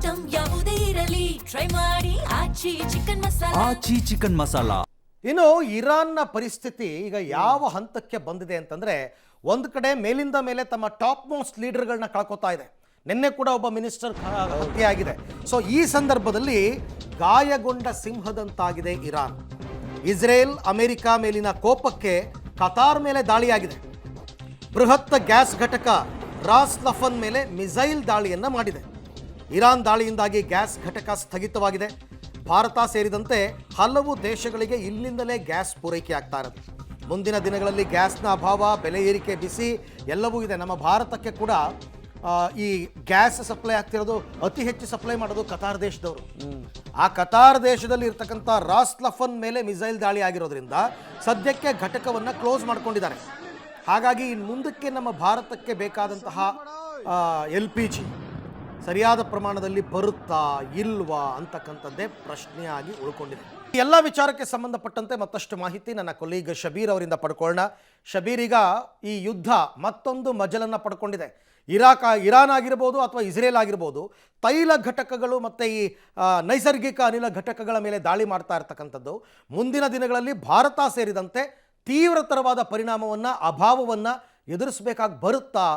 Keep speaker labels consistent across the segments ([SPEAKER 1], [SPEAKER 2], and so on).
[SPEAKER 1] Item ಯಾವುದೇ ಇರಲಿ try ಮಾಡಿ ಆಚಿ ಚಿಕನ್ ಮಸಾಲಾ.
[SPEAKER 2] ಇನ್ನು ಇರಾನ್ನ ಪರಿಸ್ಥಿತಿ ಈಗ ಯಾವ ಹಂತಕ್ಕೆ ಬಂದಿದೆ ಅಂತಂದ್ರೆ, ಒಂದು ಕಡೆ ಮೇಲಿಂದ ಮೇಲೆ ತಮ್ಮ ಟಾಪ್ ಮೋಸ್ಟ್ ಲೀಡರ್ಗಳನ್ನ ಕಳ್ಕೊತಾ ಇದೆ. ನಿನ್ನೆ ಕೂಡ ಒಬ್ಬ ಮಿನಿಸ್ಟರ್ ಹತ್ಯೆಯಾಗಿದೆ. ಸೊ ಈ ಸಂದರ್ಭದಲ್ಲಿ ಗಾಯಗೊಂಡ ಸಿಂಹದಂತಾಗಿದೆ ಇರಾನ್. ಇಸ್ರೇಲ್ ಅಮೆರಿಕ ಮೇಲಿನ ಕೋಪಕ್ಕೆ ಕತಾರ್ ಮೇಲೆ ದಾಳಿಯಾಗಿದೆ. ಬೃಹತ್ ಗ್ಯಾಸ್ ಘಟಕ ರಾಸ್ ಲಫನ್ ಮೇಲೆ ಮಿಸೈಲ್ ದಾಳಿಯನ್ನ ಮಾಡಿದೆ. ಇರಾನ್ ದಾಳಿಯಿಂದಾಗಿ ಗ್ಯಾಸ್ ಘಟಕ ಸ್ಥಗಿತವಾಗಿದೆ. ಭಾರತ ಸೇರಿದಂತೆ ಹಲವು ದೇಶಗಳಿಗೆ ಇಲ್ಲಿಂದಲೇ ಗ್ಯಾಸ್ ಪೂರೈಕೆ ಆಗ್ತಾ ಇರುತ್ತೆ. ಮುಂದಿನ ದಿನಗಳಲ್ಲಿ ಗ್ಯಾಸ್ನ ಅಭಾವ, ಬೆಲೆ ಏರಿಕೆ, ಬಿಸಿ ಎಲ್ಲವೂ ಇದೆ. ನಮ್ಮ ಭಾರತಕ್ಕೆ ಕೂಡ ಈ ಗ್ಯಾಸ್ ಸಪ್ಲೈ ಆಗ್ತಿರೋದು, ಅತಿ ಹೆಚ್ಚು ಸಪ್ಲೈ ಮಾಡೋದು ಕತಾರ್ ದೇಶದವರು. ಆ ಕತಾರ್ ದೇಶದಲ್ಲಿ ಇರ್ತಕ್ಕಂಥ ರಾಸ್ ಲಫನ್ ಮೇಲೆ ಮಿಸೈಲ್ ದಾಳಿ ಆಗಿರೋದ್ರಿಂದ ಸದ್ಯಕ್ಕೆ ಘಟಕವನ್ನು ಕ್ಲೋಸ್ ಮಾಡ್ಕೊಂಡಿದ್ದಾರೆ. ಹಾಗಾಗಿ ಇನ್ನು ಮುಂದಕ್ಕೆ ನಮ್ಮ ಭಾರತಕ್ಕೆ ಬೇಕಾದಂತಹ LPG ಸರಿಯಾದ ಪ್ರಮಾಣದಲ್ಲಿ ಬರುತ್ತಾ ಇಲ್ವಾ ಅಂತಕ್ಕಂಥದ್ದೇ ಪ್ರಶ್ನೆಯಾಗಿ ಉಳ್ಕೊಂಡಿದೆ. ಈ ಎಲ್ಲ ವಿಚಾರಕ್ಕೆ ಸಂಬಂಧಪಟ್ಟಂತೆ ಮತ್ತಷ್ಟು ಮಾಹಿತಿ ನನ್ನ ಕೊಲೀಗ್ ಶಬೀರ್ ಅವರಿಂದ ಪಡ್ಕೊಳ್ಳೋಣ. ಶಬೀರ್, ಈಗ ಈ ಯುದ್ಧ ಮತ್ತೊಂದು ಮಜಲನ್ನು ಪಡ್ಕೊಂಡಿದೆ. ಇರಾನ್ ಆಗಿರ್ಬೋದು ಅಥವಾ ಇಸ್ರೇಲ್ ಆಗಿರ್ಬೋದು, ತೈಲ ಘಟಕಗಳು ಮತ್ತು ಈ ನೈಸರ್ಗಿಕ ಅನಿಲ ಘಟಕಗಳ ಮೇಲೆ ದಾಳಿ ಮಾಡ್ತಾ ಇರ್ತಕ್ಕಂಥದ್ದು ಮುಂದಿನ ದಿನಗಳಲ್ಲಿ ಭಾರತ ಸೇರಿದಂತೆ ತೀವ್ರತರವಾದ ಪರಿಣಾಮವನ್ನು, ಅಭಾವವನ್ನು ಎದುರಿಸಬೇಕಾಗಿ ಬರುತ್ತಾ?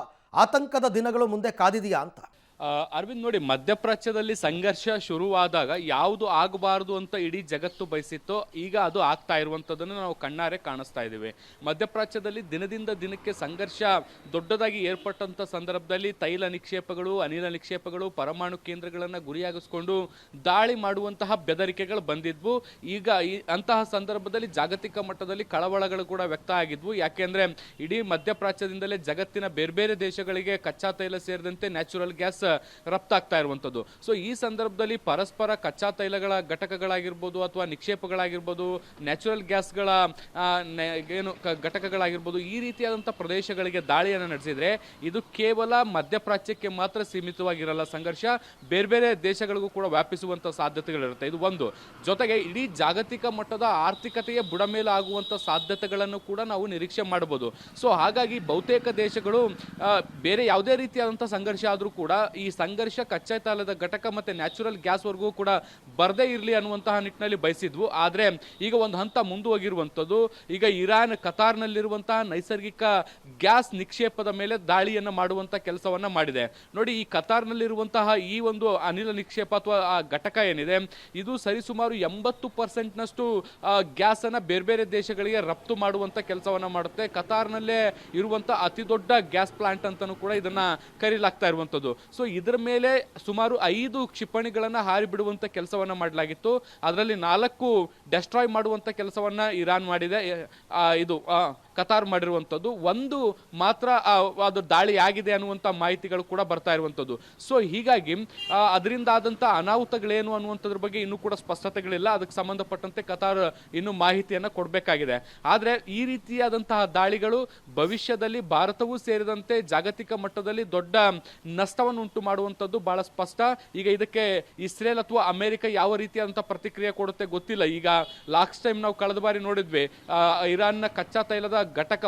[SPEAKER 2] ಆತಂಕದ ದಿನಗಳು ಮುಂದೆ ಕಾದಿದೆಯಾ ಅಂತ?
[SPEAKER 3] ಅರವಿಂದ್, ನೋಡಿ, ಮಧ್ಯಪ್ರಾಚ್ಯದಲ್ಲಿ ಸಂಘರ್ಷ ಶುರುವಾದಾಗ ಯಾವುದು ಆಗಬಾರದು ಅಂತ ಇಡೀ ಜಗತ್ತು ಬಯಸಿತ್ತೋ ಈಗ ಅದು ಆಗ್ತಾ ಇರುವಂಥದ್ದನ್ನು ನಾವು ಕಣ್ಣಾರೆ ಕಾಣಿಸ್ತಾ ಇದ್ದೀವಿ. ಮಧ್ಯಪ್ರಾಚ್ಯದಲ್ಲಿ ದಿನದಿಂದ ದಿನಕ್ಕೆ ಸಂಘರ್ಷ ದೊಡ್ಡದಾಗಿ ಏರ್ಪಟ್ಟಂಥ ಸಂದರ್ಭದಲ್ಲಿ ತೈಲ ನಿಕ್ಷೇಪಗಳು, ಅನಿಲ ನಿಕ್ಷೇಪಗಳು, ಪರಮಾಣು ಕೇಂದ್ರಗಳನ್ನು ಗುರಿಯಾಗಿಸ್ಕೊಂಡು ದಾಳಿ ಮಾಡುವಂತಹ ಬೆದರಿಕೆಗಳು ಬಂದಿದ್ವು. ಈಗ ಅಂತಹ ಸಂದರ್ಭದಲ್ಲಿ ಜಾಗತಿಕ ಮಟ್ಟದಲ್ಲಿ ಕಳವಳಗಳು ಕೂಡ ವ್ಯಕ್ತ ಆಗಿದ್ವು. ಯಾಕೆಂದರೆ ಇಡೀ ಮಧ್ಯಪ್ರಾಚ್ಯದಿಂದಲೇ ಜಗತ್ತಿನ ಬೇರೆ ಬೇರೆ ದೇಶಗಳಿಗೆ ಕಚ್ಚಾ ತೈಲ ಸೇರಿದಂತೆ ನ್ಯಾಚುರಲ್ ಗ್ಯಾಸ್ ರಫ್ತಾಗ್ತಾ ಇರುವಂಥದ್ದು. ಸೊ ಈ ಸಂದರ್ಭದಲ್ಲಿ ಪರಸ್ಪರ ಕಚ್ಚಾ ತೈಲಗಳ ಘಟಕಗಳಾಗಿರ್ಬೋದು ಅಥವಾ ನಿಕ್ಷೇಪಗಳಾಗಿರ್ಬೋದು, ನ್ಯಾಚುರಲ್ ಗ್ಯಾಸ್ಗಳ ಘಟಕಗಳಾಗಿರ್ಬೋದು, ಈ ರೀತಿಯಾದಂಥ ಪ್ರದೇಶಗಳಿಗೆ ದಾಳಿಯನ್ನು ನಡೆಸಿದರೆ ಇದು ಕೇವಲ ಮಧ್ಯಪ್ರಾಚ್ಯಕ್ಕೆ ಮಾತ್ರ ಸೀಮಿತವಾಗಿರಲ್ಲ. ಸಂಘರ್ಷ ಬೇರೆ ಬೇರೆ ದೇಶಗಳಿಗೂ ಕೂಡ ವ್ಯಾಪಿಸುವಂಥ ಸಾಧ್ಯತೆಗಳಿರುತ್ತೆ. ಇದು ಒಂದು. ಜೊತೆಗೆ ಇಡೀ ಜಾಗತಿಕ ಮಟ್ಟದ ಆರ್ಥಿಕತೆಯ ಬುಡಮೇಲೆ ಆಗುವಂಥ ಸಾಧ್ಯತೆಗಳನ್ನು ಕೂಡ ನಾವು ನಿರೀಕ್ಷೆ ಮಾಡಬಹುದು. ಸೊ ಹಾಗಾಗಿ ಬಹುತೇಕ ದೇಶಗಳು ಬೇರೆ ಯಾವುದೇ ರೀತಿಯಾದಂಥ ಸಂಘರ್ಷ ಆದರೂ ಕೂಡ ಈ ಸಂಘರ್ಷ ಕಚ್ಚಾ ತೈಲದ ಘಟಕ ಮತ್ತು ನ್ಯಾಚುರಲ್ ಗ್ಯಾಸ್ವರೆಗೂ ಕೂಡ ಬರದೇ ಇರಲಿ ಅನ್ನುವಂತಹ ನಿಟ್ಟಿನಲ್ಲಿ ಬಯಸಿದ್ವು. ಆದರೆ ಈಗ ಒಂದು ಹಂತ ಮುಂದುವಗಿರುವಂಥದ್ದು, ಈಗ ಇರಾನ್ ಕತಾರ್ನಲ್ಲಿರುವಂತಹ ನೈಸರ್ಗಿಕ ಗ್ಯಾಸ್ ನಿಕ್ಷೇಪದ ಮೇಲೆ ದಾಳಿಯನ್ನು ಮಾಡುವಂಥ ಕೆಲಸವನ್ನು ಮಾಡಿದೆ. ನೋಡಿ, ಈ ಕತಾರ್ನಲ್ಲಿರುವಂತಹ ಈ ಒಂದು ಅನಿಲ ನಿಕ್ಷೇಪ ಅಥವಾ ಆ ಘಟಕ ಏನಿದೆ, ಇದು ಸರಿಸುಮಾರು 80% ಗ್ಯಾಸನ್ನು ಬೇರೆ ಬೇರೆ ದೇಶಗಳಿಗೆ ರಫ್ತು ಮಾಡುವಂಥ ಕೆಲಸವನ್ನು ಮಾಡುತ್ತೆ. ಕತಾರ್ನಲ್ಲೇ ಇರುವಂಥ ಅತಿ ದೊಡ್ಡ ಗ್ಯಾಸ್ ಪ್ಲಾಂಟ್ ಅಂತಲೂ ಕೂಡ ಇದನ್ನು ಕರೀಲಾಗ್ತಾ ಇರುವಂಥದ್ದು. ಸೊ ಇದರ ಮೇಲೆ ಸುಮಾರು 5 ಕ್ಷಿಪಣಿಗಳನ್ನು ಹಾರಿಬಿಡುವಂಥ ಕೆಲಸವನ್ನು ಮಾಡಲಾಗಿತ್ತು. ಅದರಲ್ಲಿ 4 ಡೆಸ್ಟ್ರಾಯ್ ಮಾಡುವಂಥ ಕೆಲಸವನ್ನು ಇರಾನ್ ಮಾಡಿದೆ, ಇದು ಕತಾರ್ ಮಾಡಿರುವಂಥದ್ದು. ಒಂದು ಮಾತ್ರ ಅದು ದಾಳಿ ಆಗಿದೆ ಅನ್ನುವಂಥ ಮಾಹಿತಿಗಳು ಕೂಡ ಬರ್ತಾ ಇರುವಂಥದ್ದು. ಸೊ ಹೀಗಾಗಿ ಅದರಿಂದ ಆದಂಥ ಅನಾಹುತಗಳೇನು ಅನ್ನುವಂಥದ್ರ ಬಗ್ಗೆ ಇನ್ನೂ ಕೂಡ ಸ್ಪಷ್ಟತೆಗಳಿಲ್ಲ. ಅದಕ್ಕೆ ಸಂಬಂಧಪಟ್ಟಂತೆ ಕತಾರ್ ಇನ್ನೂ ಮಾಹಿತಿಯನ್ನು ಕೊಡಬೇಕಾಗಿದೆ. ಆದರೆ ಈ ರೀತಿಯಾದಂತಹ ದಾಳಿಗಳು ಭವಿಷ್ಯದಲ್ಲಿ ಭಾರತವೂ ಸೇರಿದಂತೆ ಜಾಗತಿಕ ಮಟ್ಟದಲ್ಲಿ ದೊಡ್ಡ ನಷ್ಟವನ್ನು ಉಂಟು ಮಾಡುವಂಥದ್ದು ಬಹಳ ಸ್ಪಷ್ಟ. ಈಗ ಇದಕ್ಕೆ ಇಸ್ರೇಲ್ ಅಥವಾ ಅಮೆರಿಕ ಯಾವ ರೀತಿಯಾದಂಥ ಪ್ರತಿಕ್ರಿಯೆ ಕೊಡುತ್ತೆ ಗೊತ್ತಿಲ್ಲ. ಈಗ ಲಾಸ್ಟ್ ಟೈಮ್ ನಾವು ಕಳೆದ ಬಾರಿ ನೋಡಿದ್ವಿ, ಇರಾನ್ನ ಕಚ್ಚಾ ತೈಲದ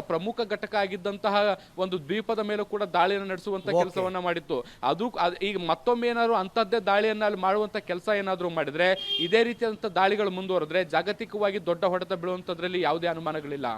[SPEAKER 3] ಪ್ರಮುಖ ಘಟಕ ಆಗಿದ್ದಂತಹ ಒಂದು ದ್ವೀಪದ ಮೇಲೂ ಕೂಡ ದಾಳಿಯನ್ನು ನಡೆಸುವಂತ ಕೆಲಸವನ್ನ ಮಾಡಿತ್ತು. ಅದು ಈಗ ಮತ್ತೊಮ್ಮೆ ಏನಾದ್ರು ಅಂತದ್ದೇ ದಾಳಿಯನ್ನ ಅಲ್ಲಿ ಮಾಡುವಂತ ಕೆಲಸ ಏನಾದ್ರು ಮಾಡಿದ್ರೆ, ಇದೇ ರೀತಿಯಾದಂತಹ ದಾಳಿಗಳು ಮುಂದುವರೆದ್ರೆ ಜಾಗತಿಕವಾಗಿ ದೊಡ್ಡ ಹೊಡೆತ ಬೀಳುವಂತದ್ರಲ್ಲಿ ಯಾವುದೇ ಅನುಮಾನಗಳಿಲ್ಲ.